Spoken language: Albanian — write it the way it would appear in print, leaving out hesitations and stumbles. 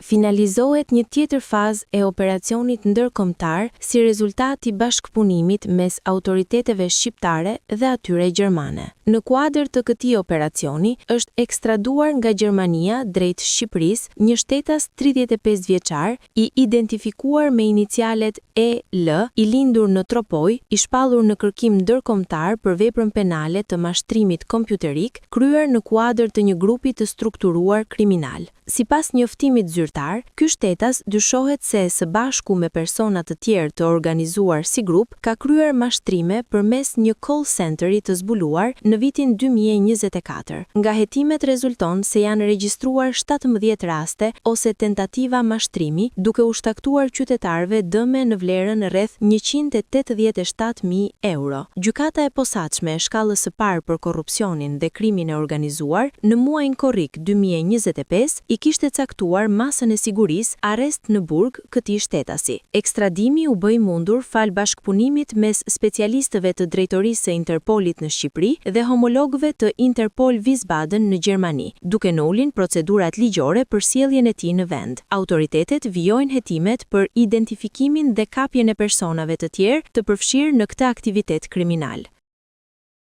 finalizohet një tjetër fazë e operacionit ndërkombëtar si rezultat i bashkëpunimit mes autoriteteve shqiptare dhe atyre gjermane. Në kuadër të këtij operacioni, është ekstraduar nga Gjermania drejt Shqipërisë një shtetas 35 vjeçar, i identifikuar me inicialet EL, i lindur në Tropoj, i shpallur në kërkim ndërkombëtar për veprën penale të mashtrimit kompjuterik, kryer në kuadër të një grupi të strukturuar kriminal. Sipas njoftimit zyrtar, ky shtetas dyshohet se së bashku me persona të tjerë të organizuar si grup ka kryer mashtrime përmes një call centeri të zbuluar në vitin 2024. Nga hetimet rezulton se janë regjistruar 17 raste ose tentativa mashtrimi, duke u shtaktuar qytetarëve dëme në vlerën rreth 187.000 euro. Gjykata e posaçme e shkallës së parë për korrupsionin dhe krimin e organizuar në muajin korrik 2025 i kishte caktuar masën e sigurisë arrest në burg këtij shtetasi. Ekstradimi u bë i mundur fal bashkëpunimit mes specialistëve të drejtorisë së Interpolit në Shqipëri dhe homologëve të Interpol Wiesbaden në Gjermani, duke nolin procedurat ligjore për sjelljen e tij në vend. Autoritetet vijojnë hetimet për identifikimin dhe kapjen e personave të tjerë të përfshirë në këtë aktivitet kriminal.